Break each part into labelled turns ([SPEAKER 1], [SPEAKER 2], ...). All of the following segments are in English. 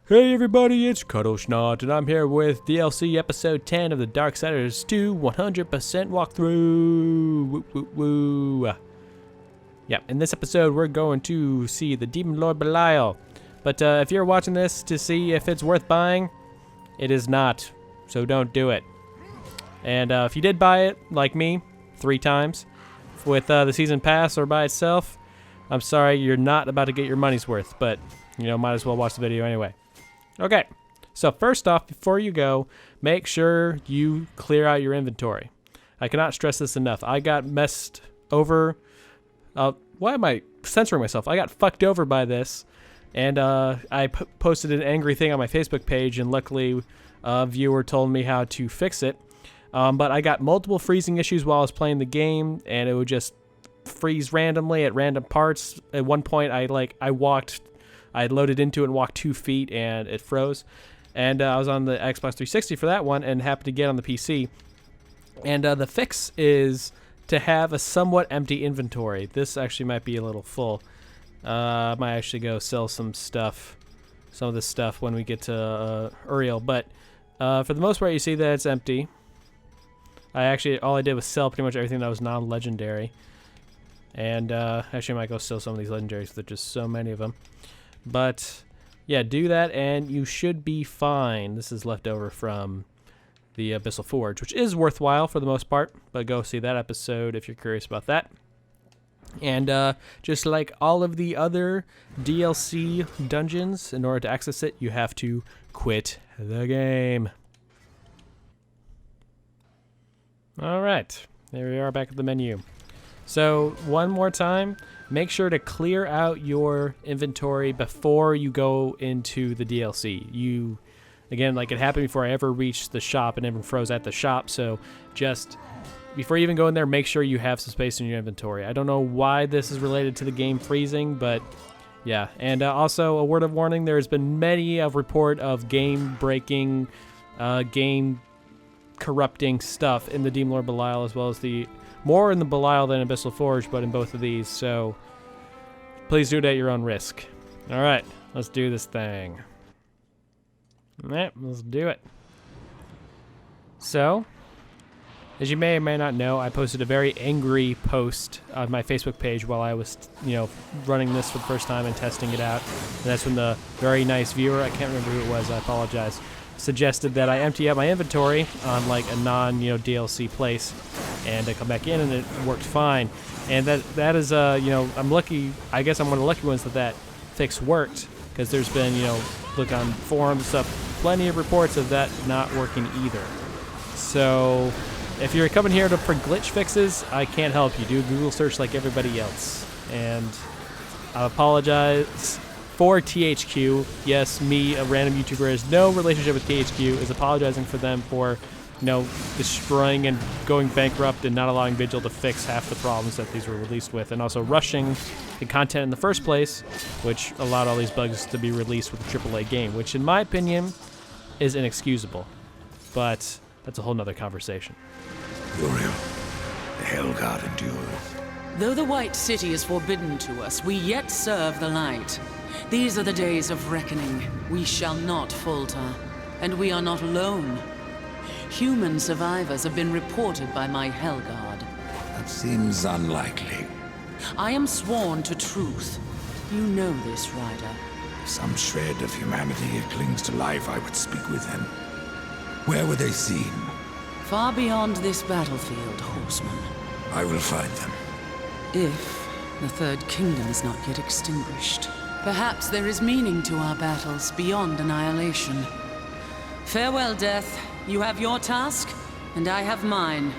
[SPEAKER 1] Hey everybody, it's Kuddlesnot, and I'm here with DLC episode 10 of the Darksiders 2 100% walkthrough. Woo, woo, woo. Yeah, in this episode we're going to see the Demon Lord Belial. But if you're watching this to see if it's worth buying, it is not, so don't do it. And if you did buy it, like me, 3 times, with the season pass or by itself, I'm sorry, you're not about to get your money's worth, but, you know, might as well watch the video anyway. Okay, so first off, before you go, make sure you clear out your inventory. I cannot stress this enough. I got messed over. Why am I censoring myself? I got fucked over by this, and I posted an angry thing on my Facebook page, and luckily a viewer told me how to fix it. But I got multiple freezing issues while I was playing the game, and it would just freeze randomly at random parts. At one point, I loaded into it and walked 2 feet, and it froze. And I was on the Xbox 360 for that one, and happened to get on the PC. And the fix is to have a somewhat empty inventory. This actually might be a little full. I might actually go sell some of this stuff when we get to Argul. But for the most part, you see that it's empty. All I did was sell pretty much everything that was non-legendary. And actually, I might go sell some of these legendaries. There's just so many of them. But yeah, do that and you should be fine. This is left over from the Abyssal Forge, which is worthwhile for the most part, but go see that episode if you're curious about that. And just like all of the other DLC dungeons, in order to access it, you have to quit the game. Alright, there we are back at the menu. So, one more time, make sure to clear out your inventory before you go into the DLC. Again, like it happened before I ever reached the shop and everyone froze at the shop, so just before you even go in there, make sure you have some space in your inventory. I don't know why this is related to the game freezing, but yeah. And also, a word of warning, there's been many a report of game-breaking, game-corrupting stuff in the Demon Lord Belial, as well as more in the Belial than Abyssal Forge, but in both of these, so please do it at your own risk. Alright, let's do this thing. Alright, let's do it. So, as you may or may not know, I posted a very angry post on my Facebook page while I was, running this for the first time and testing it out. And that's when the very nice viewer, I can't remember who it was, I apologize, suggested that I empty out my inventory on like a non-DLC place, and I come back in and it worked fine. And that is I'm lucky. I guess I'm one of the lucky ones that fix worked, because there's been look on forums and stuff, plenty of reports of that not working either. So if you're coming here for glitch fixes, I can't help you. Do a Google search like everybody else, and I apologize for THQ. Yes, me, a random YouTuber, has no relationship with THQ, is apologizing for them for, destroying and going bankrupt and not allowing Vigil to fix half the problems that these were released with, and also rushing the content in the first place, which allowed all these bugs to be released with a AAA game, which in my opinion is inexcusable. But that's a whole nother conversation.
[SPEAKER 2] Uriel, the Hellguard endures.
[SPEAKER 3] Though the White City is forbidden to us, we yet serve the light. These are the days of reckoning. We shall not falter, and we are not alone. Human survivors have been reported by my Hellguard.
[SPEAKER 2] That seems unlikely.
[SPEAKER 3] I am sworn to truth. You know this, Ryder.
[SPEAKER 2] If some shred of humanity clings to life, I would speak with them. Where were they seen?
[SPEAKER 3] Far beyond this battlefield, Horseman.
[SPEAKER 2] I will find them.
[SPEAKER 3] If the Third Kingdom is not yet extinguished. Perhaps there is meaning to our battles beyond annihilation. Farewell, Death. You have your task, and I have mine.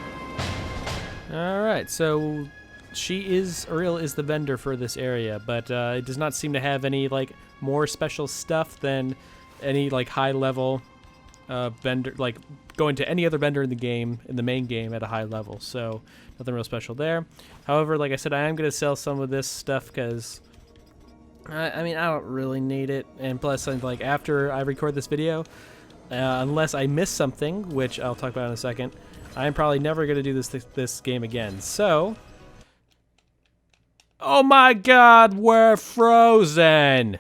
[SPEAKER 1] Alright, so Argul is the vendor for this area, but it does not seem to have any more special stuff than any high level vendor, going to any other vendor in the game, in the main game, at a high level. So nothing real special there. However, like I said, I am going to sell some of this stuff because I don't really need it, and plus, after I record this video, unless I miss something, which I'll talk about in a second, I'm probably never going to do this game again. So, oh my God, we're frozen!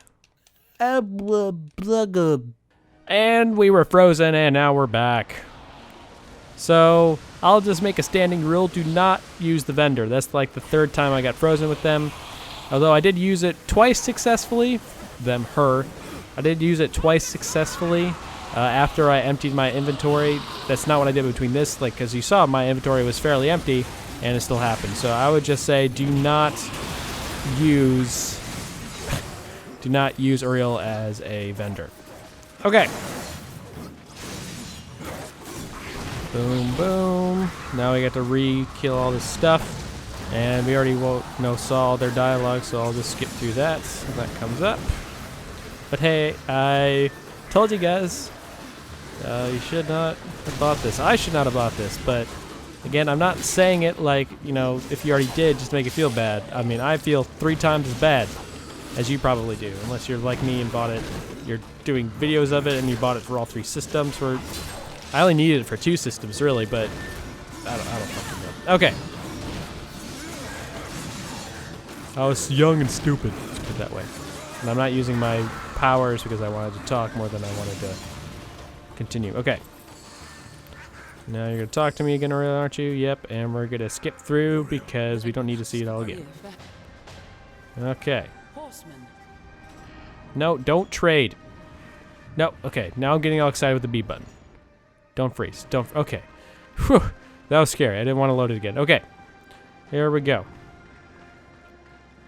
[SPEAKER 1] And we were frozen, and now we're back. So I'll just make a standing rule: do not use the vendor. That's like the third time I got frozen with them. Although I did use it twice successfully. I did use it twice successfully after I emptied my inventory. That's not what I did between this, like, because you saw my inventory was fairly empty, and it still happened. So I would just say do not use Argul as a vendor. Okay. Boom, boom. Now we get to re-kill all this stuff. And we already saw their dialogue, so I'll just skip through that. So that comes up. But hey, I told you guys, you should not have bought this. I should not have bought this, but again, I'm not saying it like, if you already did, just to make you feel bad. I mean, I feel 3 times as bad as you probably do, unless you're like me and bought it. You're doing videos of it and you bought it for all 3 systems. I only needed it for 2 systems, really, but I don't fucking know. Okay. I was young and stupid, let's put it that way. And I'm not using my powers because I wanted to talk more than I wanted to continue. Okay. Now you're going to talk to me again, aren't you? Yep, and we're going to skip through because we don't need to see it all again. Okay. No, don't trade. No, okay. Now I'm getting all excited with the B button. Don't freeze. Okay. Whew. That was scary. I didn't want to load it again. Okay. Here we go.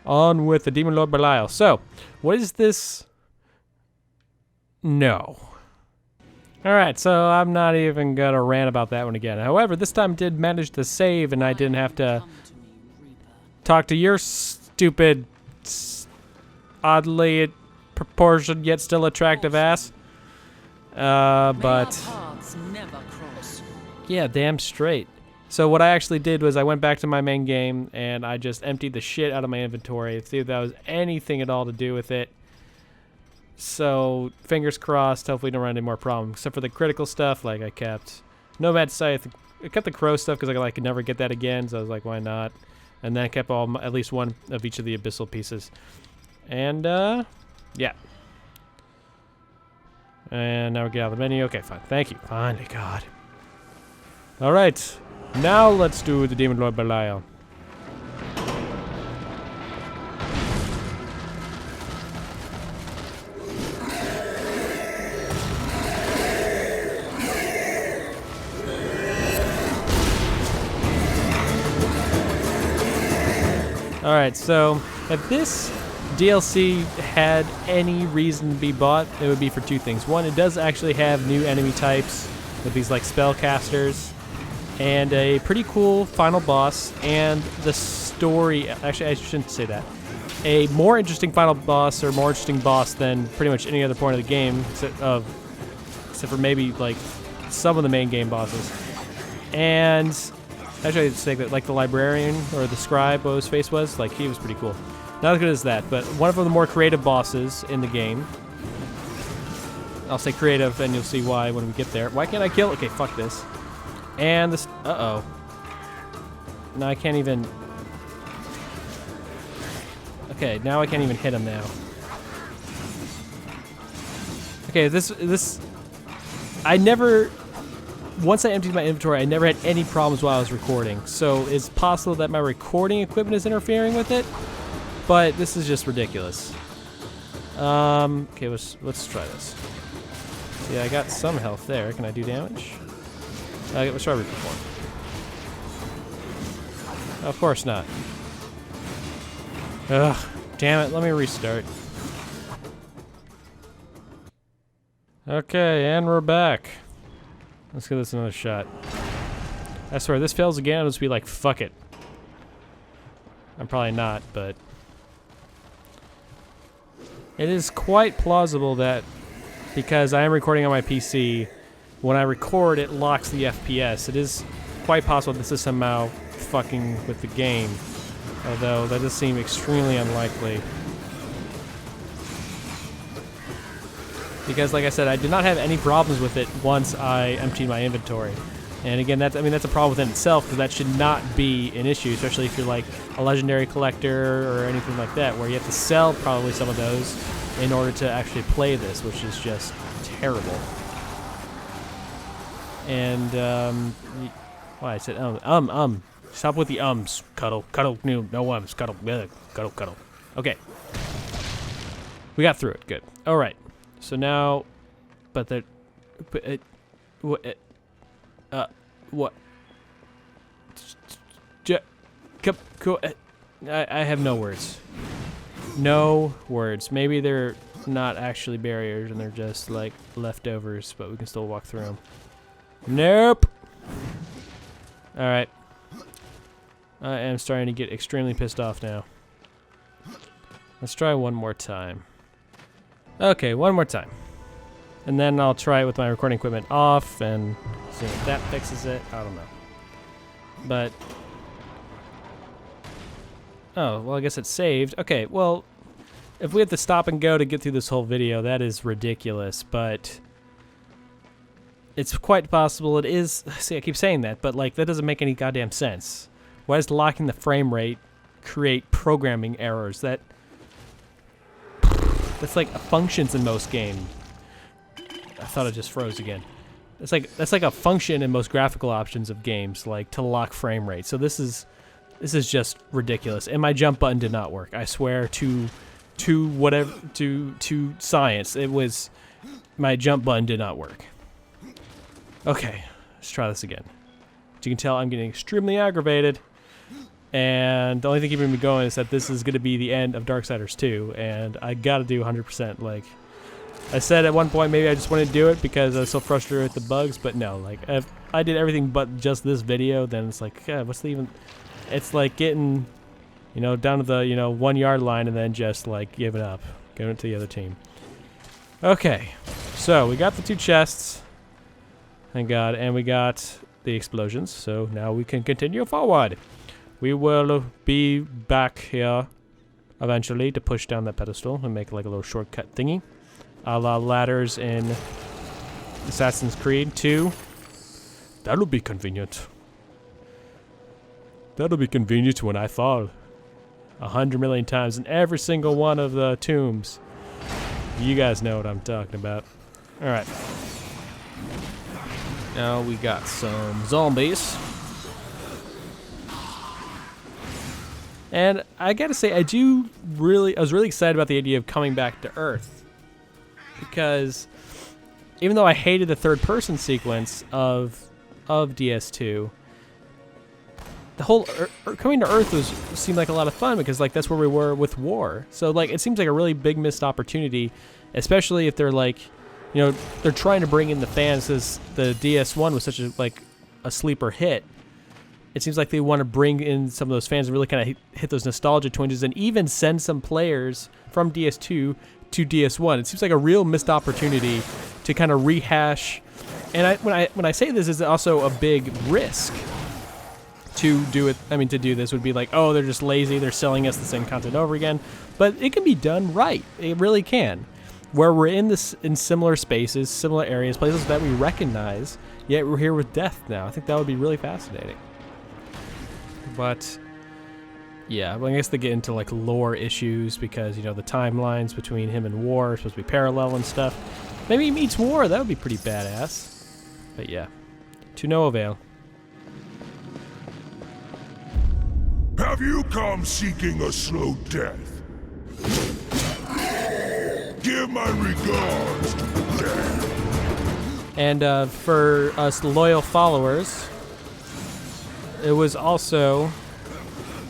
[SPEAKER 1] On with the Demon Lord Belial. So, what is this? No. Alright, so I'm not even going to rant about that one again. However, this time I did manage to save and I didn't have to talk to your stupid, oddly proportioned yet still attractive ass. But yeah, damn straight. So what I actually did was I went back to my main game and I just emptied the shit out of my inventory to see if that was anything at all to do with it. So fingers crossed, hopefully don't run into more problems. Except for the critical stuff, like I kept Nomad Scythe. I kept the crow stuff because I could never get that again, so I was like, why not? And then I kept at least one of each of the abyssal pieces. And yeah. And now we get out of the menu. Okay, fine. Thank you. Finally, God. All right. Now let's do the Demon Lord Belial. Alright, so if this DLC had any reason to be bought, it would be for 2 things. One, it does actually have new enemy types with these like spellcasters and a pretty cool final boss, and the story, actually I shouldn't say that, a more interesting final boss or more interesting boss than pretty much any other point of the game except for maybe like some of the main game bosses. And actually I'd say that like the librarian or the scribe, what his face was, like he was pretty cool. Not as good as that, but one of the more creative bosses in the game. I'll say creative and you'll see why when we get there. Why can't I kill? Okay, fuck this. And this, uh-oh. No, I can't even. Okay, now I can't even hit him now. Okay, this, I never, once I emptied my inventory, I never had any problems while I was recording. So it's possible that my recording equipment is interfering with it, but this is just ridiculous. Okay, let's try this. Yeah, I got some health there. Can I do damage? Let's try Reperform. Of course not. Ugh, damn it, let me restart. Okay, and we're back. Let's give this another shot. I swear, if this fails again, I'll just be like, fuck it. I'm probably not, but it is quite plausible that because I am recording on my PC, when I record, it locks the FPS. It is quite possible this is somehow fucking with the game, although that does seem extremely unlikely. Because, like I said, I did not have any problems with it once I emptied my inventory. And again, that's a problem within itself, because that should not be an issue, especially if you're like a legendary collector or anything like that, where you have to sell probably some of those in order to actually play this, which is just terrible. And, why I said, stop with the ums, Cuddle, no ums, Cuddle, Cuddle. Okay. We got through it, good. Alright, so now, what? I have no words. No words. Maybe they're not actually barriers and they're just like leftovers, but we can still walk through them. Nope. Alright. I am starting to get extremely pissed off now. Let's try one more time. Okay, one more time. And then I'll try it with my recording equipment off and see if that fixes it. I don't know. But... oh, well, I guess it's saved. Okay, well, if we have to stop and go to get through this whole video, that is ridiculous, but it's quite possible it is. See, I keep saying that, but, like, that doesn't make any goddamn sense. Why does locking the frame rate create programming errors? That's like functions in most games. I thought it just froze again. That's like a function in most graphical options of games, like to lock frame rate. So this is just ridiculous. And my jump button did not work. I swear to science, it was my jump button did not work. Okay, let's try this again. As you can tell, I'm getting extremely aggravated. And the only thing keeping me going is that this is going to be the end of Darksiders 2, and I got to do 100%. Like I said at one point, maybe I just wanted to do it because I was so frustrated with the bugs, but no. Like if I did everything but just this video, then it's like, yeah, what's the even? It's like getting, you know, down to the 1 yard line and then just like giving up, giving it to the other team. Okay, so we got the 2 chests, thank God, and we got the explosions. So now we can continue forward. We will be back here eventually to push down that pedestal and make like a little shortcut thingy, a la ladders in Assassin's Creed 2. That'll be convenient. That'll be convenient when I fall 100 million times in every single one of the tombs. You guys know what I'm talking about. Alright. Now we got some zombies. And I gotta say, I was really excited about the idea of coming back to Earth. Because even though I hated the third-person sequence of DS2, the whole coming to Earth seemed like a lot of fun because like that's where we were with War. So like it seems like a really big missed opportunity, especially if they're like, you know, they're trying to bring in the fans because the DS1 was such a sleeper hit. It seems like they want to bring in some of those fans and really kind of hit those nostalgia twinges and even send some players from DS2 to DS1. It seems like a real missed opportunity to kind of rehash. And when I say this, is also a big risk to do it. I mean, to do this would be like, oh, they're just lazy. They're selling us the same content over again. But it can be done right. It really can. Where we're in similar spaces, similar areas, places that we recognize, yet we're here with death now. I think that would be really fascinating. But yeah, well, I guess they get into like lore issues because, you know, the timelines between him and War are supposed to be parallel and stuff. Maybe he meets War. That would be pretty badass. But yeah, to no avail.
[SPEAKER 2] Have you come seeking a slow death? Give my regards to death.
[SPEAKER 1] And for us loyal followers, it was also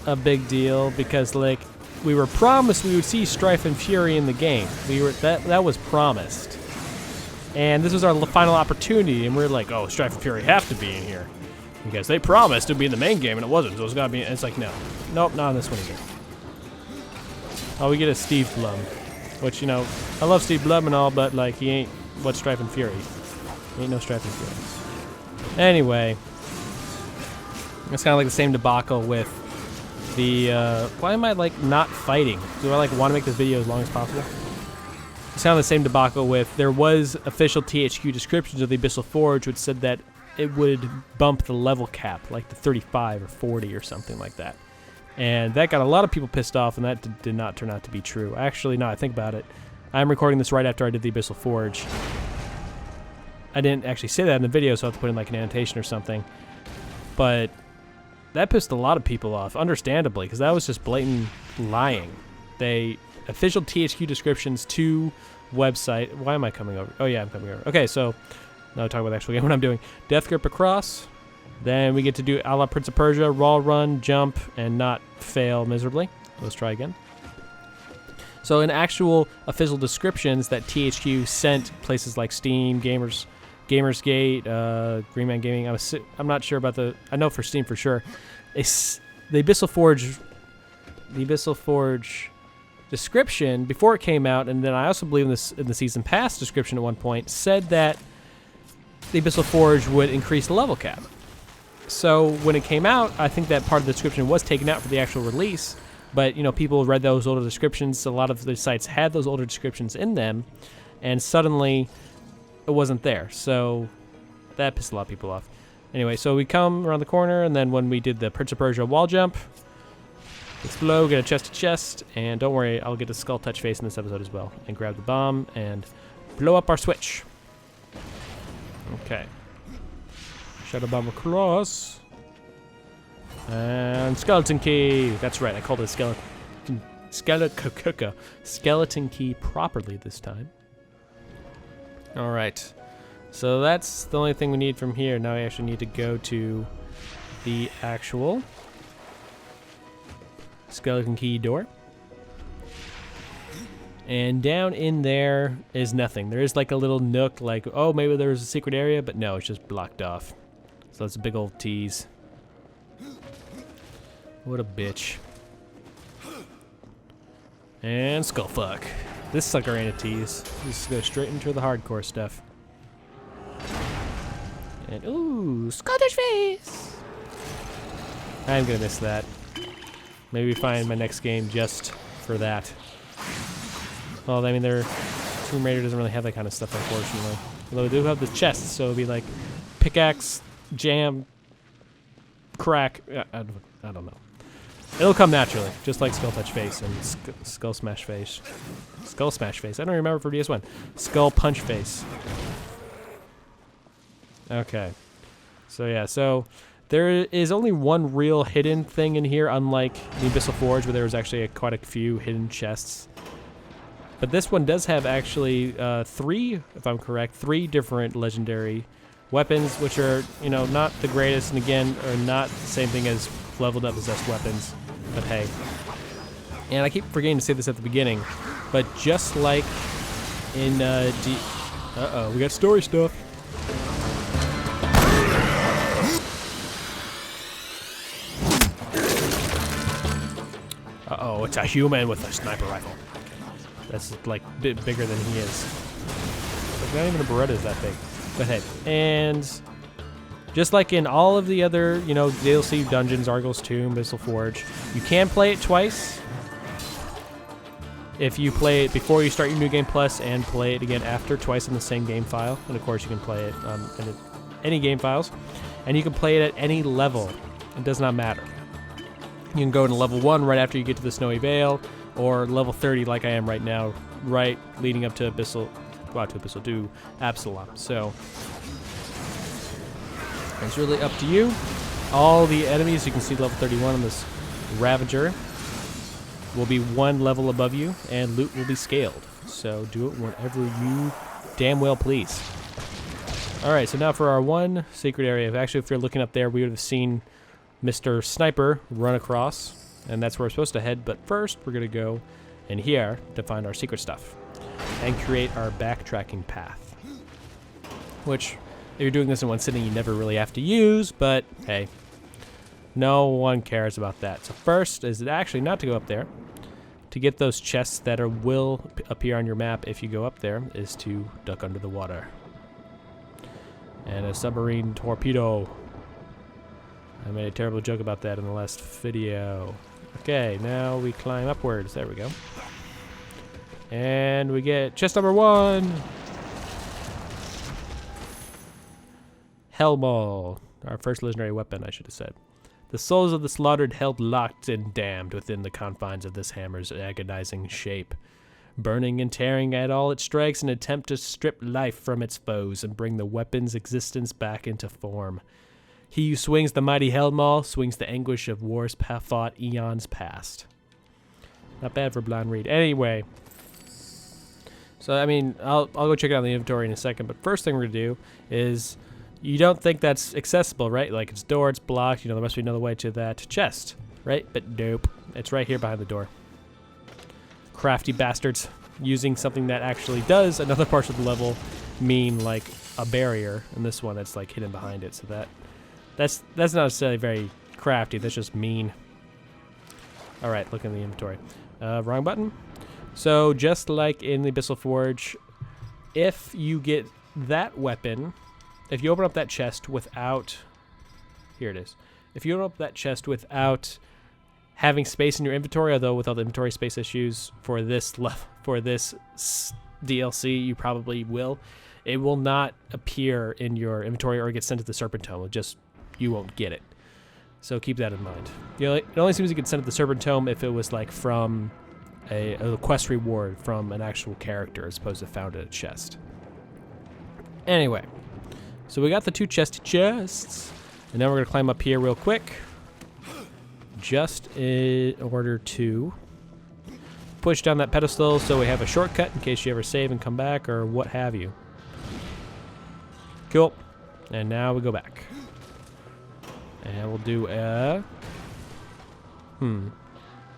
[SPEAKER 1] a big deal because like we were promised we would see Strife and Fury in the game. That was promised. And this was our final opportunity, and we were like, oh, Strife and Fury have to be in here. Because they promised to be in the main game, and it wasn't, so it's gotta be. And it's like, no. Nope, not on this one either. Oh, we get a Steve Blum. Which, you know, I love Steve Blum and all, but, like, he ain't what Strife and Fury. He ain't no Strife and Fury. Anyway. It's kind of like the same debacle with the, why am I, like, not fighting? Do I, like, want to make this video as long as possible? It's kind of the same debacle with, there was official THQ descriptions of the Abyssal Forge, which said that it would bump the level cap, like to 35 or 40 or something like that. And that got a lot of people pissed off, and that did not turn out to be true. Actually, no, I think about it. I'm recording this right after I did the Abyssal Forge. I didn't actually say that in the video, so I have to put in like an annotation or something. But that pissed a lot of people off, understandably, because that was just blatant lying. Official THQ descriptions to website. Why am I coming over? Oh yeah, I'm coming over. Okay, so now I'll talk about the actual game, what I'm doing. Death Grip across. Then we get to do a la Prince of Persia, raw run, jump, and not fail miserably. Let's try again. So in actual official descriptions that THQ sent places like Steam, Gamersgate, Greenman Gaming, I'm not sure about I know for Steam for sure. The Abyssal Forge description before it came out, and then I also believe in the season pass description at one point, said that the Abyssal Forge would increase the level cap. So when it came out, I think that part of the description was taken out for the actual release. But, you know, people read those older descriptions. A lot of the sites had those older descriptions in them. And suddenly, it wasn't there. So that pissed a lot of people off. Anyway, so we come around the corner. And then when we did the Prince of Persia wall jump, explode, get a chest to chest. And don't worry, I'll get a skull touch face in this episode as well. And grab the bomb and blow up our switch. Okay. Shadow bomb across. And skeleton key. That's right, I called it a skeleton key properly this time. Alright. So that's the only thing we need from here. Now I actually need to go to the actual skeleton key door. And down in there is nothing. There is like a little nook, like, oh, maybe there's a secret area, but no, it's just blocked off. So that's a big old tease. What a bitch. And Skullfuck. This sucker ain't a tease. Let's go straight into the hardcore stuff. And ooh, Scottish face! I'm gonna miss that. Maybe find my next game just for that. Well, I mean, Tomb Raider doesn't really have that kind of stuff, unfortunately. Although we do have the chests, so it'll be like pickaxe, jam, crack. I don't know. It'll come naturally, just like Skull Touch Face and Skull Smash Face. Skull Smash Face. I don't remember for DS1. Skull Punch Face. Okay. So yeah, so there is only one real hidden thing in here, unlike the Abyssal Forge, where there was actually quite a few hidden chests. But this one does have actually three, if I'm correct, 3 different legendary weapons, which are, you know, not the greatest, and again, are not the same thing as leveled up possessed weapons, but hey. And I keep forgetting to say this at the beginning, but just like in uh-oh, we got story stuff. Uh-oh, it's a human with a sniper rifle. That's like a bit bigger than he is. Like, not even a Beretta is that big. But hey, and just like in all of the other, you know, DLC dungeons, Argul's Tomb, Abyssal Forge, you can play it twice. If you play it before you start your New Game Plus and play it again after, twice in the same game file. And of course you can play it in any game files. And you can play it at any level. It does not matter. You can go to level 1 right after you get to the Snowy Vale, or level 30 like I am right now, right leading up to Abyssal, well, to Abyssal 2, Absalom. So it's really up to you. All the enemies, you can see level 31 on this Ravager, will be 1 level above you, and loot will be scaled. So do it whenever you damn well please. Alright, so now for our one secret area. Actually, if you're looking up there, we would have seen Mr. Sniper run across, and that's where we're supposed to head. But first, we're going to go in here to find our secret stuff and create our backtracking path, which, if you're doing this in one sitting, you never really have to use, but hey, no one cares about that. So first is actually not to go up there. To get those chests that will appear on your map if you go up there is to duck under the water. And a submarine torpedo. I made a terrible joke about that in the last video. Okay, now we climb upwards. There we go. And we get chest number 1. Hellmaul. Our first legendary weapon, I should have said. The souls of the slaughtered held locked and damned within the confines of this hammer's agonizing shape. burning and tearing at all it strikes in an attempt to strip life from its foes and bring the weapon's existence back into form. He who swings the mighty Hellmaul swings the anguish of wars fought eons past. Not bad for blind read. Anyway, so I mean, I'll go check it out in the inventory in a second, but first thing we're gonna do is, you don't think that's accessible, right? Like, it's door, it's blocked, you know, there must be another way to that chest, right? But nope, it's right here behind the door. Crafty bastards, using something that actually does another part of the level mean like a barrier, and this one that's like hidden behind it, so that's not necessarily very crafty, that's just mean. Alright, look in the inventory. Wrong button. So just like in the Abyssal Forge, if you get that weapon, if you open up that chest without, here it is. If you open up that chest without having space in your inventory, although with all the inventory space issues for this DLC, you probably will. It will not appear in your inventory or get sent to the Serpent Tome. It just, you won't get it. So keep that in mind. It only seems to get sent to the Serpent Tome if it was like from a quest reward from an actual character as opposed to found in a chest. Anyway, so we got the 2 chesty chests, and now we're going to climb up here real quick, just in order to push down that pedestal so we have a shortcut in case you ever save and come back or what have you. Cool. And now we go back. And we'll do a... I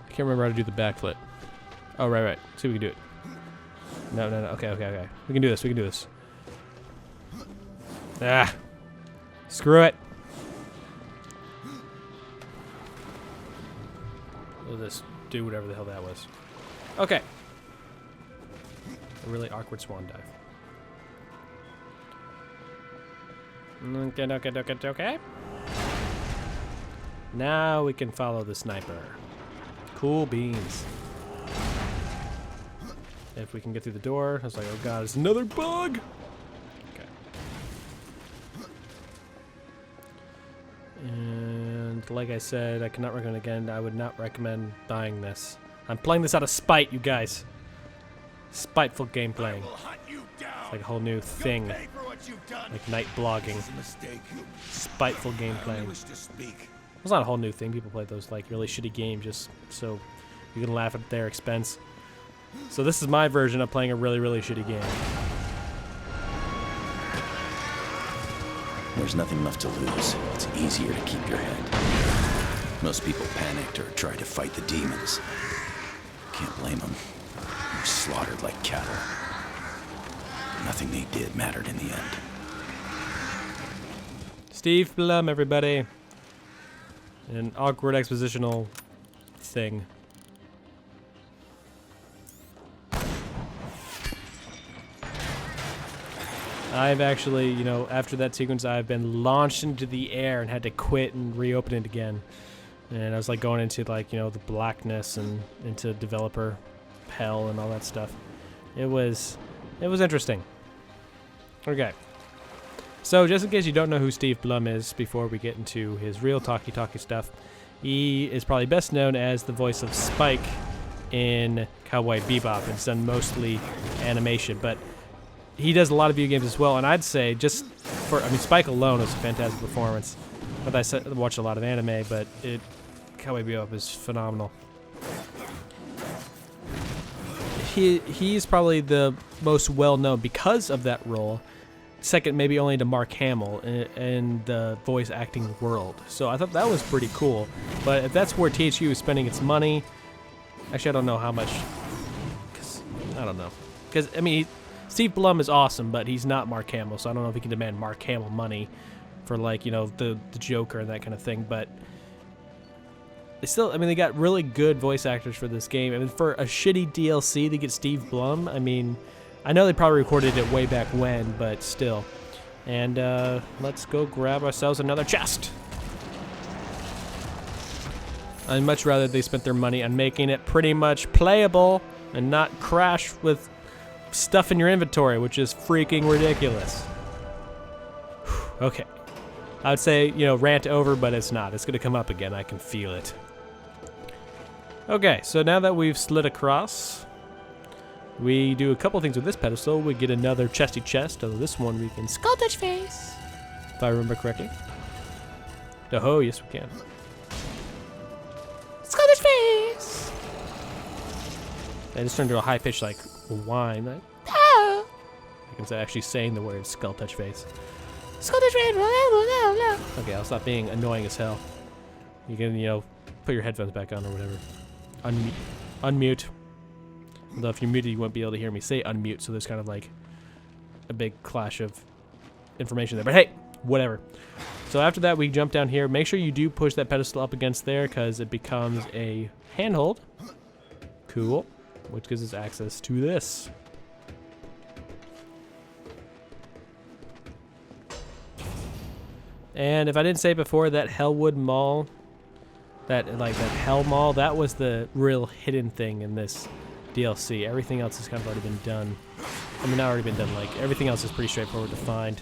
[SPEAKER 1] can't remember how to do the backflip. Oh, right. See if we can do it. No. Okay. We can do this. Ah. Screw it. We'll just do whatever the hell that was. Okay. A really awkward swan dive. Okay. Now we can follow the sniper. Cool beans. If we can get through the door, I was like, oh god, it's another bug! Okay. And like I said, I cannot recommend again, I would not recommend buying this. I'm playing this out of spite, you guys. Spiteful gameplay. It's like a whole new thing. Like night blogging. Spiteful gameplay. It's not a whole new thing. People play those like really shitty games just so you can laugh at their expense. So this is my version of playing a really, really shitty game.
[SPEAKER 4] There's nothing left to lose. It's easier to keep your head. Most people panicked or tried to fight the demons. Can't blame them. They're slaughtered like cattle. Nothing they did mattered in the end.
[SPEAKER 1] Steve Blum, everybody. An awkward expositional thing. I've actually, you know, after that sequence, I've been launched into the air and had to quit and reopen it again. And I was like going into like, you know, the blackness and into developer hell and all that stuff. It was interesting. Okay. So just in case you don't know who Steve Blum is before we get into his real talky stuff, he is probably best known as the voice of Spike in Cowboy Bebop. It's done mostly animation, but he does a lot of video games as well, and I'd say just for, I mean, Spike alone was a fantastic performance. But I watch a lot of anime, but Cowboy Bebop is phenomenal. He's probably the most well-known because of that role. Second, maybe only to Mark Hamill in the voice acting world. So I thought that was pretty cool. But if that's where THQ is spending its money, actually I don't know how much. I don't know. Because, I mean, Steve Blum is awesome, but he's not Mark Hamill, so I don't know if he can demand Mark Hamill money for, like, you know, the Joker and that kind of thing. But they still, I mean, they got really good voice actors for this game. I mean, for a shitty DLC to get Steve Blum, I mean, I know they probably recorded it way back when, but still. And let's go grab ourselves another chest. I'd much rather they spent their money on making it pretty much playable and not crash with stuff in your inventory, which is freaking ridiculous. Okay. I would say, you know, rant over, but it's not. It's going to come up again. I can feel it. Okay, so now that we've slid across, We do a couple things with this pedestal. We get another chesty chest. Although this one we can skull touch face, if I remember correctly. Oh, yes we can. Skull touch face. I just turned to a high pitch like whine. Like, ah! I can actually saying the word skull touch face. Skull touch face. Okay, I'll stop being annoying as hell. You can, you know, put your headphones back on or whatever. Unmute. Although if you're muted, you won't be able to hear me say unmute, so there's kind of like a big clash of information there. But hey, whatever. So after that, we jump down here. Make sure you do push that pedestal up against there because it becomes a handhold. Cool. Which gives us access to this. And if I didn't say it before, that Hellwood Mall, that Hell Mall, that was the real hidden thing in this DLC. Everything else has kind of already been done. I mean, not already been done, like, everything else is pretty straightforward to find.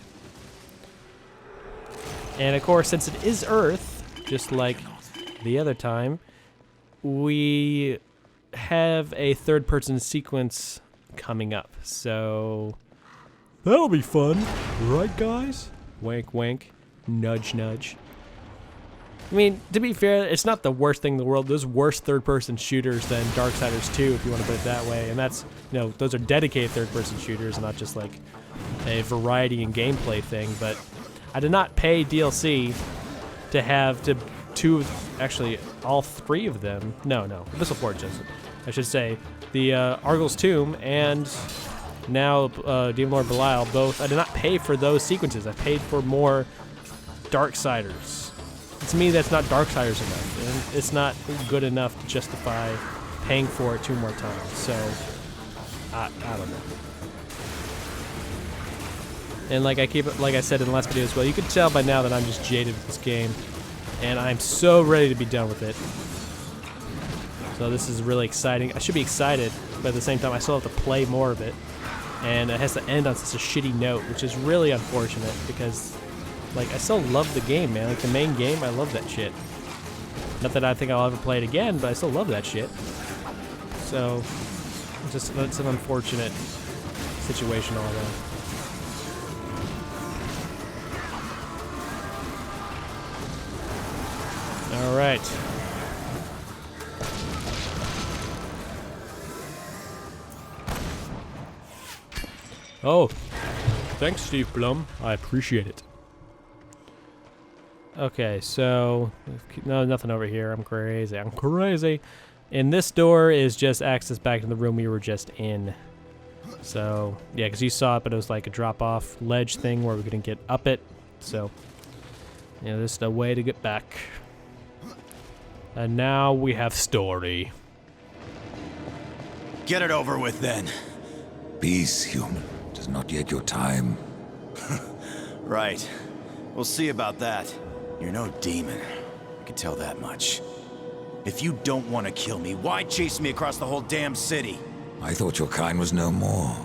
[SPEAKER 1] And of course, since it is Earth, just like the other time, we have a third-person sequence coming up. So, that'll be fun, right guys? Wink, wink. Nudge, nudge. I mean, to be fair, it's not the worst thing in the world. There's worse third-person shooters than Darksiders 2, if you want to put it that way. And that's, you know, those are dedicated third-person shooters, not just like a variety and gameplay thing. But I did not pay DLC to have actually all three of them. No, Abyssal Forge doesn't. I should say the Argul's Tomb and now Demon Lord Belial both. I did not pay for those sequences. I paid for more Darksiders. To me, that's not Darksiders enough, and it's not good enough to justify paying for it 2 more times. So, I don't know. And like I said in the last video as well, you can tell by now that I'm just jaded with this game, and I'm so ready to be done with it. So this is really exciting. I should be excited, but at the same time, I still have to play more of it, and it has to end on such a shitty note, which is really unfortunate because, like, I still love the game, man. Like, the main game, I love that shit. Not that I think I'll ever play it again, but I still love that shit. So, that's an unfortunate situation all around. All right. Oh, thanks, Steve Blum. I appreciate it. Okay, so no, nothing over here. I'm crazy. And this door is just access back to the room we were just in. So yeah, because you saw it, but it was like a drop-off ledge thing where we couldn't get up it. So yeah, there's no way to get back. And now we have story.
[SPEAKER 4] Get it over with then.
[SPEAKER 2] Peace, human. It is not yet your time.
[SPEAKER 4] Right. We'll see about that. You're no demon. I can tell that much. If you don't want to kill me, why chase me across the whole damn city?
[SPEAKER 2] I thought your kind was no more.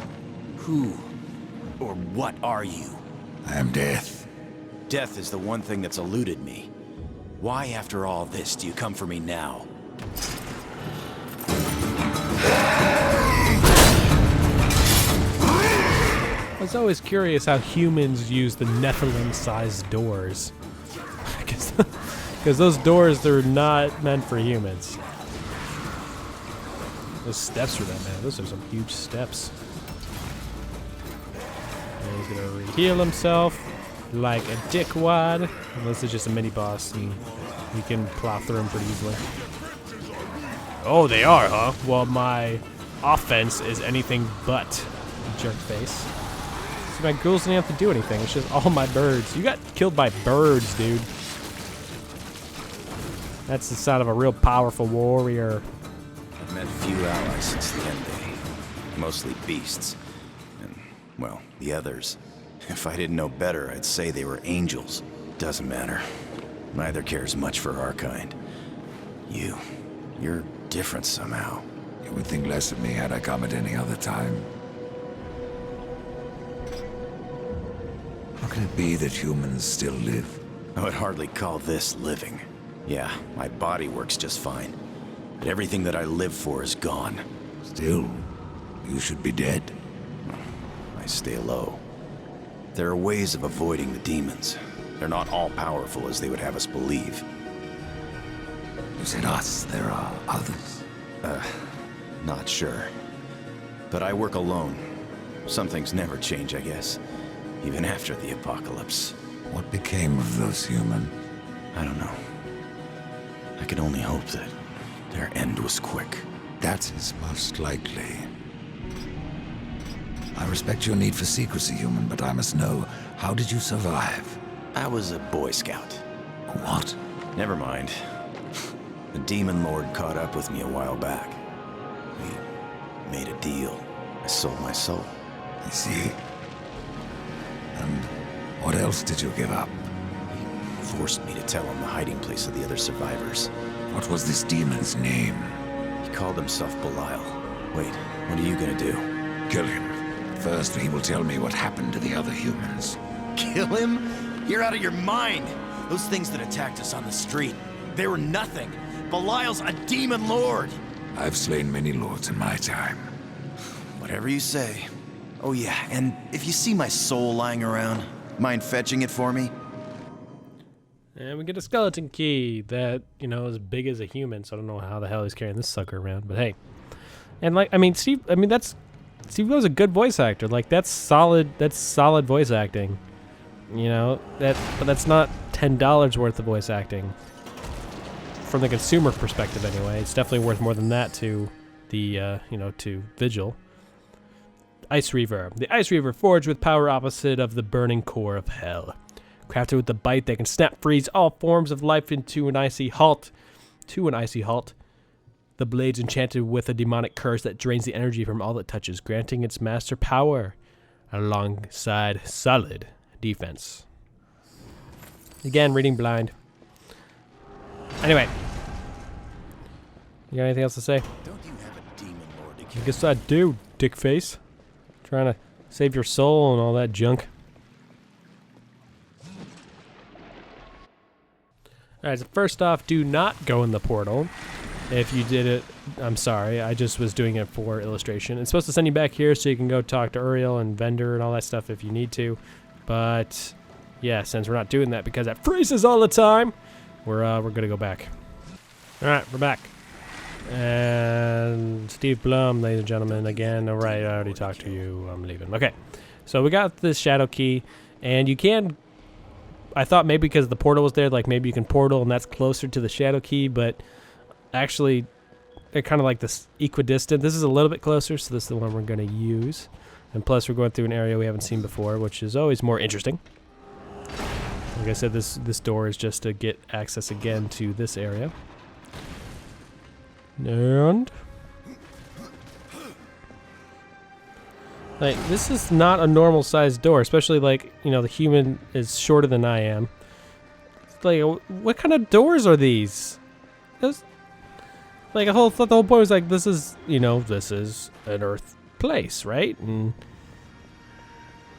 [SPEAKER 4] Who or what are you?
[SPEAKER 2] I am death.
[SPEAKER 4] Death is the one thing that's eluded me. Why, after all this, do you come for me now?
[SPEAKER 1] I was always curious how humans use the Nephilim-sized doors. Because those doors, they're not meant for humans. Those steps are that, man. Those are some huge steps. And he's gonna re-heal himself like a dickwad. Unless it's just a mini-boss and we can plow through him pretty easily. Oh, they are, huh? Well, my offense is anything but jerk face. See, my ghouls didn't have to do anything. It's just all my birds. You got killed by birds, dude. That's the sound of a real powerful warrior.
[SPEAKER 4] I've met few allies since the end day. Mostly beasts. And, well, the others. If I didn't know better, I'd say they were angels. Doesn't matter. Neither cares much for our kind. You're different somehow.
[SPEAKER 2] You would think less of me had I come at any other time. How can it be that humans still live?
[SPEAKER 4] I would hardly call this living. Yeah, my body works just fine. But everything that I live for is gone.
[SPEAKER 2] Still, You should be dead.
[SPEAKER 4] I stay low. There are ways of avoiding the demons. They're not all powerful as they would have us believe.
[SPEAKER 2] You said us. There are others.
[SPEAKER 4] Not sure. But I work alone. Some things never change, I guess. Even after the apocalypse.
[SPEAKER 2] What became of those human?
[SPEAKER 4] I don't know. I could only hope that their end was quick.
[SPEAKER 2] That is most likely. I respect your need for secrecy, human, but I must know, how did you survive?
[SPEAKER 4] I was a Boy Scout.
[SPEAKER 2] What?
[SPEAKER 4] Never mind. The Demon Lord caught up with me a while back. We made a deal. I sold my soul.
[SPEAKER 2] I see. And what else did you give up?
[SPEAKER 4] He forced me to tell him the hiding place of the other survivors.
[SPEAKER 2] What was this demon's name?
[SPEAKER 4] He called himself Belial. Wait, what are you gonna do?
[SPEAKER 2] Kill him. First, he will tell me what happened to the other humans.
[SPEAKER 4] Kill him? You're out of your mind! Those things that attacked us on the street, they were nothing. Belial's a demon lord!
[SPEAKER 2] I've slain many lords in my time.
[SPEAKER 4] Whatever you say. Oh yeah, and if you see my soul lying around, mind fetching it for me?
[SPEAKER 1] And we get a skeleton key that, you know, is big as a human, so I don't know how the hell he's carrying this sucker around, but hey. And like, Steve was a good voice actor. Like, that's solid voice acting. You know, but that's not $10 worth of voice acting. From the consumer perspective anyway, it's definitely worth more than that to the, to Vigil. Ice Reaver. The Ice Reaver, forged with power opposite of the burning core of hell. Crafted with the bite that can snap freeze all forms of life into an icy halt. The blade's enchanted with a demonic curse that drains the energy from all it touches, granting its master power alongside solid defense. Again, reading blind. Anyway. You got anything else to say?
[SPEAKER 4] Don't you have a demon lord to
[SPEAKER 1] I
[SPEAKER 4] kill?
[SPEAKER 1] guess I do, dickface. Trying to save your soul and all that junk. Alright, so first off, do not go in the portal. If you did it, I'm sorry. I just was doing it for illustration. It's supposed to send you back here so you can go talk to Uriel and Vendor and all that stuff if you need to. But, yeah, since we're not doing that because that freezes all the time, we're gonna go back. Alright, we're back. And Steve Blum, ladies and gentlemen, again. Alright, I already talked to you. I'm leaving. Okay, so we got this shadow key, and you can... I thought maybe because the portal was there, like maybe you can portal and that's closer to the shadow key, but actually they're kind of like this equidistant. This is a little bit closer, so this is the one we're going to use. And plus we're going through an area we haven't seen before, which is always more interesting. Like I said, this door is just to get access again to this area. And... like, this is not a normal sized door, especially like, you know, the human is shorter than I am. It's like, what kind of doors are these? Like, the whole point was like, this is, you know, this is an Earth place, right? And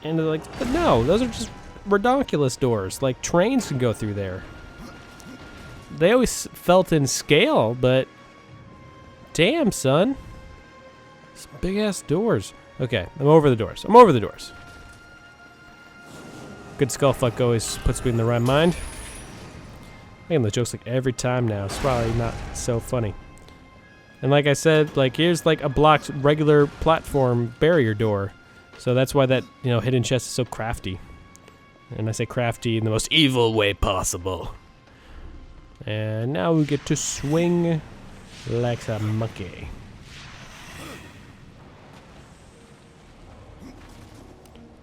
[SPEAKER 1] like, but no, those are just redonkulous doors. Like, trains can go through there. They always felt in scale, but damn, son. Some big ass doors. Okay, I'm over the doors. Good skullfuck always puts me in the right mind. Making the jokes like every time now. It's probably not so funny. And like I said, like here's like a blocked regular platform barrier door. So that's why that, you know, hidden chest is so crafty. And I say crafty in the most evil way possible. And now we get to swing like a monkey.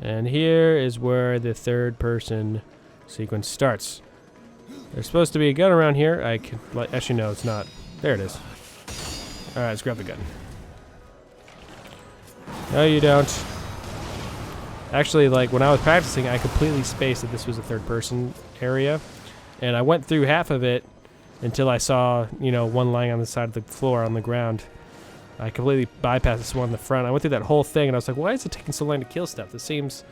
[SPEAKER 1] And here is where the third person sequence starts. There's supposed to be a gun around here. I can, like, actually no, it's not. There it is. All right, let's grab the gun. No, you don't. Actually, like when I was practicing, I completely spaced that this was a third person area. And I went through half of it until I saw, you know, one lying on the side of the floor on the ground. I completely bypassed this one in the front. I went through that whole thing, and I was like, why is it taking so long to kill stuff? This seems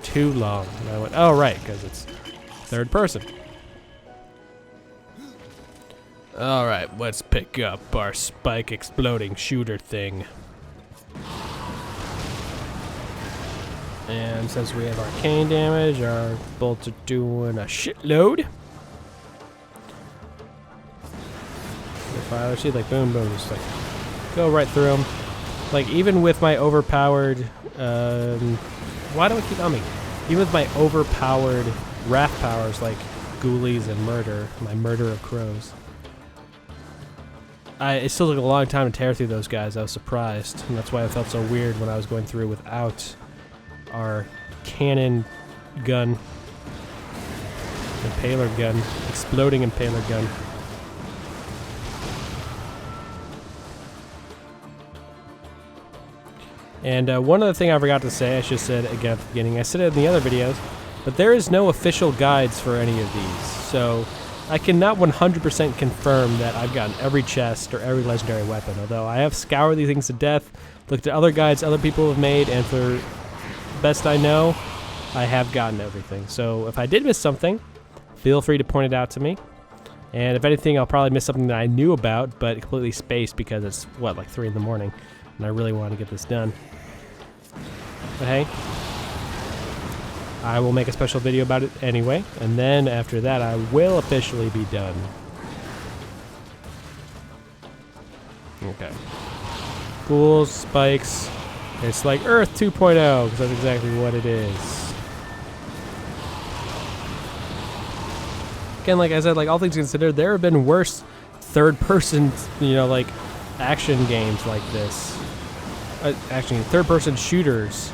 [SPEAKER 1] too long. And I went, oh, right, because it's third person. All right, let's pick up our spike exploding shooter thing. And since we have arcane damage, our bolts are doing a shitload. If I see, like, boom, boom, just like go right through them. Like, even with my overpowered, why do I keep on me? Even with my overpowered wrath powers, like ghoulies and murder, my murder of crows, it still took a long time to tear through those guys. I was surprised, and that's why I felt so weird when I was going through without our cannon gun, impaler gun, exploding impaler gun. And one other thing I forgot to say, I should have said again at the beginning, I said it in the other videos, but there is no official guides for any of these, so I cannot 100% confirm that I've gotten every chest or every legendary weapon, although I have scoured these things to death, looked at other guides other people have made, and for best I know, I have gotten everything. So if I did miss something, feel free to point it out to me. And if anything, I'll probably miss something that I knew about, but completely spaced because it's, what, like 3 in the morning, and I really want to get this done. But hey, I will make a special video about it anyway, and then after that I will officially be done. Okay. Ghouls, spikes. It's like Earth 2.0, because that's exactly what it is. Again, like I said, like all things considered, there have been worse third-person, you know, like action games like this. Actually, third-person shooters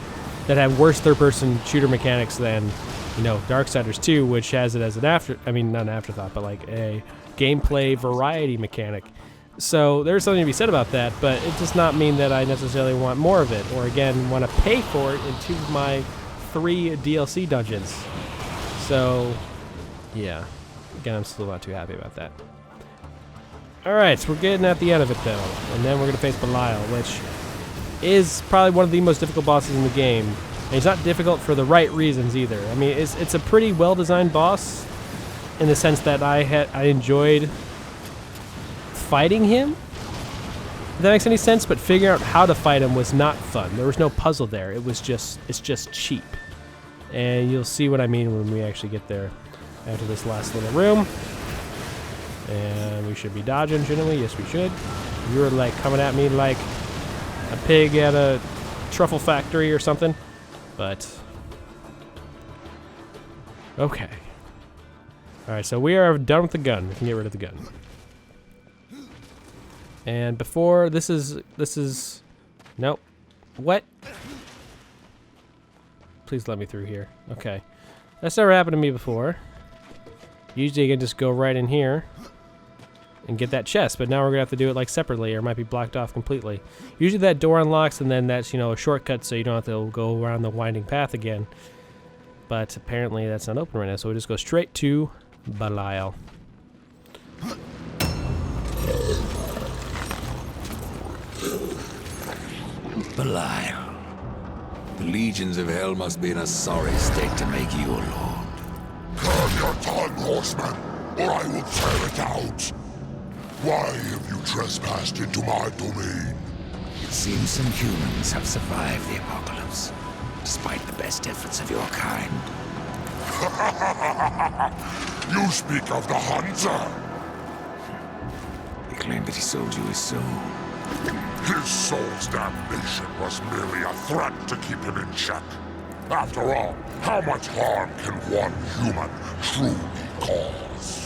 [SPEAKER 1] that have worse third-person shooter mechanics than, you know, Darksiders 2, which has it as an not an afterthought, but like a gameplay variety mechanic. So there's something to be said about that, but it does not mean that I necessarily want more of it, or again, want to pay for it in 2 of my 3 DLC dungeons. So, yeah. Again, I'm still not too happy about that. Alright, so we're getting at the end of it, though. And then we're going to face Belial, which is probably one of the most difficult bosses in the game. And he's not difficult for the right reasons, either. I mean, it's a pretty well-designed boss, in the sense that I enjoyed fighting him, if that makes any sense, but figuring out how to fight him was not fun. There was no puzzle there. It's just cheap. And you'll see what I mean when we actually get there after this last little room. And we should be dodging, shouldn't we? Yes, we should. You were like coming at me like a pig at a truffle factory or something. But okay. Alright, so we are done with the gun. We can get rid of the gun. And before, this is, nope. What? Please let me through here. Okay. That's never happened to me before. Usually you can just go right in here and get that chest, but now we're gonna have to do it like separately, or it might be blocked off completely. Usually that door unlocks and then that's, you know, a shortcut so you don't have to go around the winding path again. But apparently that's not open right now, so we just go straight to Belial.
[SPEAKER 2] Belial, the legions of hell must be in a sorry state to make you a lord.
[SPEAKER 5] Curb your tongue, horseman, or I will tear it out. Why have you trespassed into my domain?
[SPEAKER 2] It seems some humans have survived the apocalypse, despite the best efforts of your kind.
[SPEAKER 5] You speak of the hunter.
[SPEAKER 2] He claimed that he sold you his soul.
[SPEAKER 5] His soul's damnation was merely a threat to keep him in check. After all, how much harm can one human truly cause?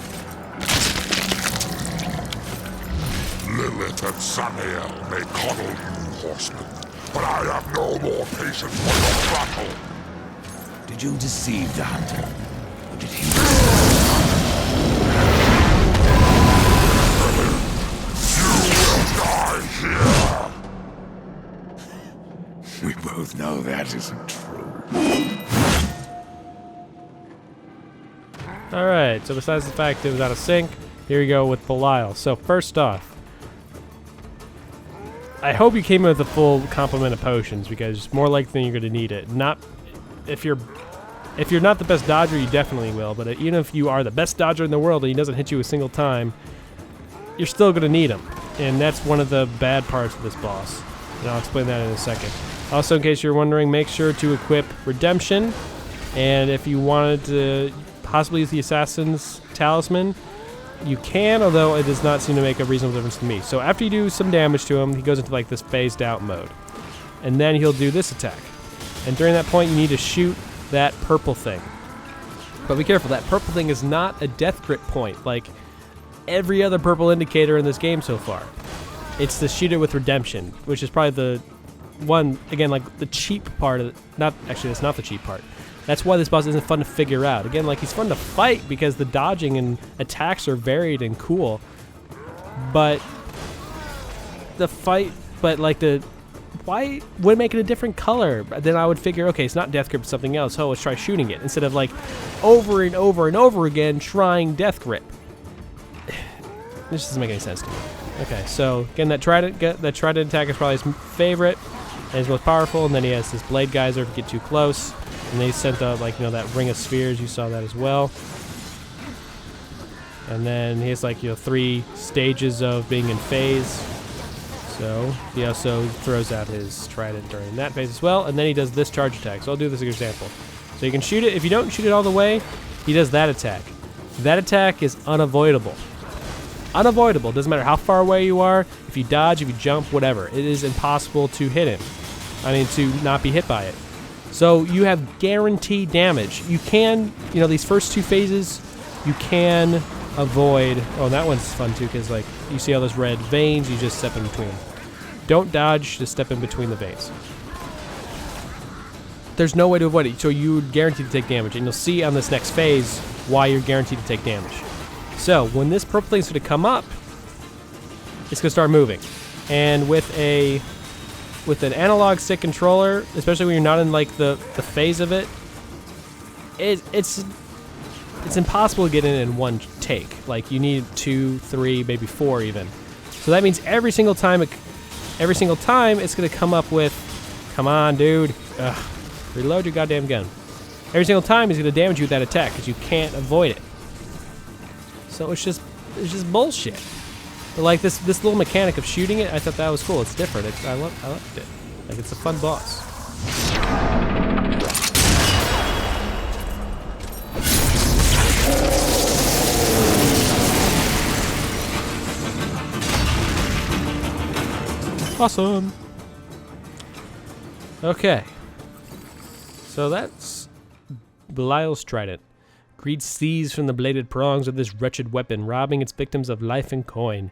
[SPEAKER 5] Lilith and Samael may coddle you, horsemen, but I have no more patience for your prattle.
[SPEAKER 2] Did you deceive the hunter? Or did he
[SPEAKER 5] die here?
[SPEAKER 2] We both know that isn't true.
[SPEAKER 1] Alright, so besides the fact it was out of sync, here we go with Belial. So first off, I hope you came in with a full complement of potions, because more likely you're going to need it. Not if you're not the best dodger, you definitely will, but even if you are the best dodger in the world and he doesn't hit you a single time, you're still going to need him. And that's one of the bad parts of this boss. And I'll explain that in a second. Also, in case you're wondering, make sure to equip Redemption. And if you wanted to possibly use the Assassin's Talisman, you can, although it does not seem to make a reasonable difference to me. So after you do some damage to him, he goes into like this phased out mode. And then he'll do this attack. And during that point, you need to shoot that purple thing. But be careful, that purple thing is not a death grip point like every other purple indicator in this game so far. It's the shoot it with Redemption, which is probably the one, again, like the cheap part of it. Not, actually, that's not the cheap part. That's why this boss isn't fun to figure out. Again, like, he's fun to fight because the dodging and attacks are varied and cool. But the fight, why would make it a different color? Then I would figure, okay, it's not death grip, it's something else. Oh, let's try shooting it. Instead of, like, over and over and over again trying death grip. This doesn't make any sense to me. Okay, so, again, that trident attack is probably his favorite and his most powerful, and then he has this blade geyser if you get too close. And they sent out, like, that ring of spheres. You saw that as well. And then he has, like, 3 stages of being in phase. So he also throws out his trident during that phase as well. And then he does this charge attack. So I'll do this as an example. So you can shoot it. If you don't shoot it all the way, he does that attack. That attack is unavoidable. Unavoidable. Doesn't matter how far away you are. If you dodge, if you jump, whatever. It is impossible to hit him. I mean, to not be hit by it. So you have guaranteed damage. You can, these first 2 phases, you can avoid. Oh, that one's fun too, because like you see all those red veins, you just step in between them. Don't dodge, just step in between the veins. There's no way to avoid it, so you're guaranteed to take damage, and you'll see on this next phase why you're guaranteed to take damage. So when this purple thing's going to come up, it's going to start moving, and with an analog stick controller, especially when you're not in like the phase of it, it's impossible to get in one take. Like you need 2, 3, maybe 4 even. So that means every single time it's gonna come up with, come on, dude, reload your goddamn gun. Every single time he's gonna damage you with that attack because you can't avoid it. So it's just bullshit. But like this little mechanic of shooting it, I thought that was cool. It's different. I liked it. Like it's a fun boss. Awesome. Okay. So that's Belial's trident. Greed seized from the bladed prongs of this wretched weapon, robbing its victims of life and coin.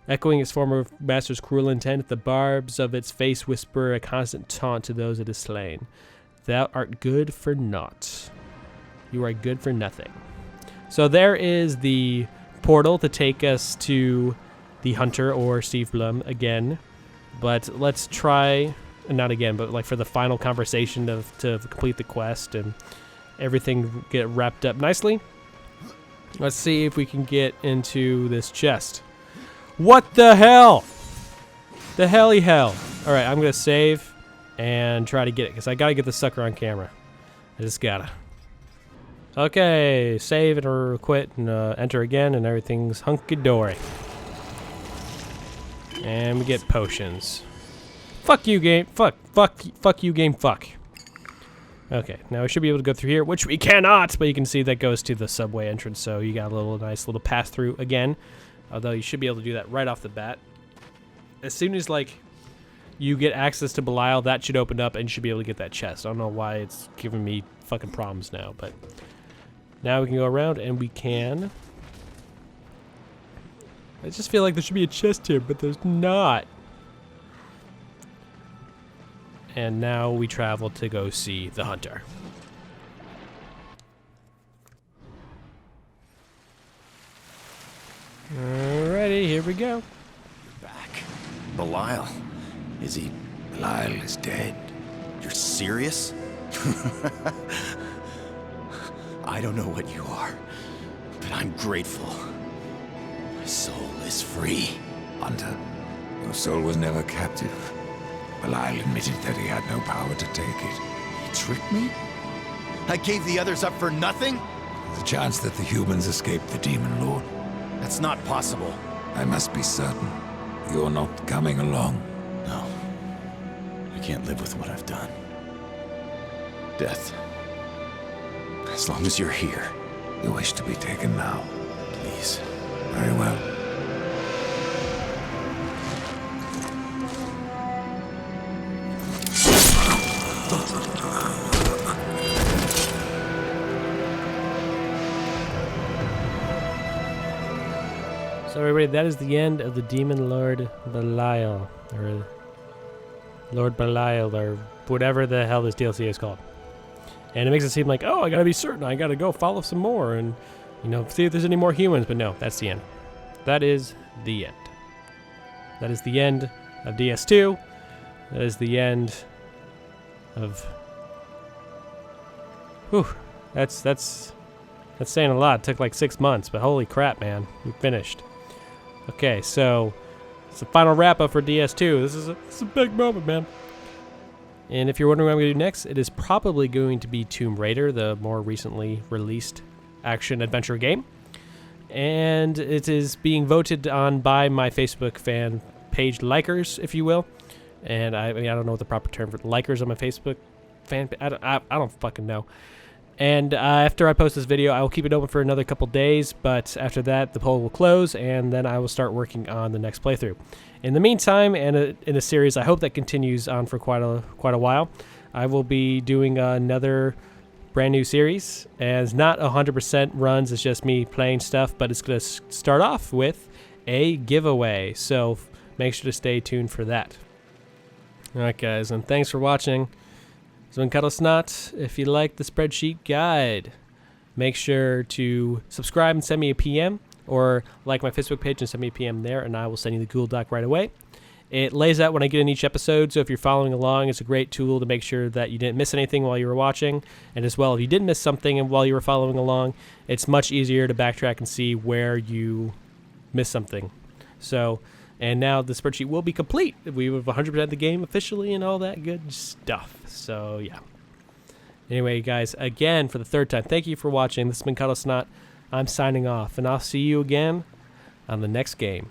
[SPEAKER 1] Echoing its former master's cruel intent, the barbs of its face whisper a constant taunt to those it has slain. Thou art good for naught. You are good for nothing. So there is the portal to take us to the Hunter or Steve Blum again. But let's try, not again, but like for the final conversation to complete the quest and everything get wrapped up nicely. Let's see if we can get into this chest. What the hell? The helly hell. All right, I'm going to save and try to get it because I got to get the sucker on camera. I just got to. Okay, save and quit and enter again and everything's hunky-dory. And we get potions. Fuck you, game. Fuck you, game. Fuck. Okay, now we should be able to go through here, which we cannot, but you can see that goes to the subway entrance, so you got a nice little pass through again. Although you should be able to do that right off the bat. As soon as, like, you get access to Belial, that should open up and you should be able to get that chest. I don't know why it's giving me fucking problems now, but now we can go around and we can. I just feel like there should be a chest here, but there's not. And now we travel to go see the Hunter. Alrighty, here we go.
[SPEAKER 4] Back. Belial. Is he?
[SPEAKER 2] Belial is dead.
[SPEAKER 4] You're serious? I don't know what you are, but I'm grateful. My soul is free.
[SPEAKER 2] Hunter, your soul was never captive. Belial admitted that he had no power to take it.
[SPEAKER 4] You tricked me? I gave the others up for nothing?
[SPEAKER 2] There's a chance that the humans escaped the Demon Lord.
[SPEAKER 4] That's not possible.
[SPEAKER 2] I must be certain. You're not coming along.
[SPEAKER 4] No. I can't live with what I've done. Death. As long as you're here.
[SPEAKER 2] You wish to be taken now?
[SPEAKER 4] Please.
[SPEAKER 2] Very well.
[SPEAKER 1] So everybody, that is the end of the Demon Lord Belial, or Lord Belial, or whatever the hell this DLC is called. And it makes it seem like, oh, I gotta be certain, I gotta go follow some more, and, you know, see if there's any more humans, but no, that's the end. That is the end. That is the end of DS2. That is the end of... Whew, that's saying a lot. It took like 6 months, but holy crap, man, we finished. Okay, so it's the final wrap-up for DS2. This is a big moment, man. And if you're wondering what I'm going to do next, it is probably going to be Tomb Raider, the more recently released action-adventure game. And it is being voted on by my Facebook fan page likers, if you will. And I mean, I don't know what the proper term for likers on my Facebook fan page. I don't fucking know. And after I post this video, I will keep it open for another couple days, but after that, the poll will close, and then I will start working on the next playthrough. In the meantime, and in a series I hope that continues on for quite a while, I will be doing another brand new series, and it's not 100% runs, it's just me playing stuff, but it's going to start off with a giveaway, so make sure to stay tuned for that. Alright guys, and thanks for watching. It's been Kuddlesnot. If you like the spreadsheet guide, make sure to subscribe and send me a PM, or like my Facebook page and send me a PM there, and I will send you the Google Doc right away. It lays out when I get in each episode, so if you're following along, it's a great tool to make sure that you didn't miss anything while you were watching, and as well, if you did miss something while you were following along, it's much easier to backtrack and see where you missed something. So, and now the spreadsheet will be complete. We have 100% the game officially and all that good stuff. So, yeah. Anyway, guys, again, for the third time, thank you for watching. This has been Kuddlesnot. I'm signing off, and I'll see you again on the next game.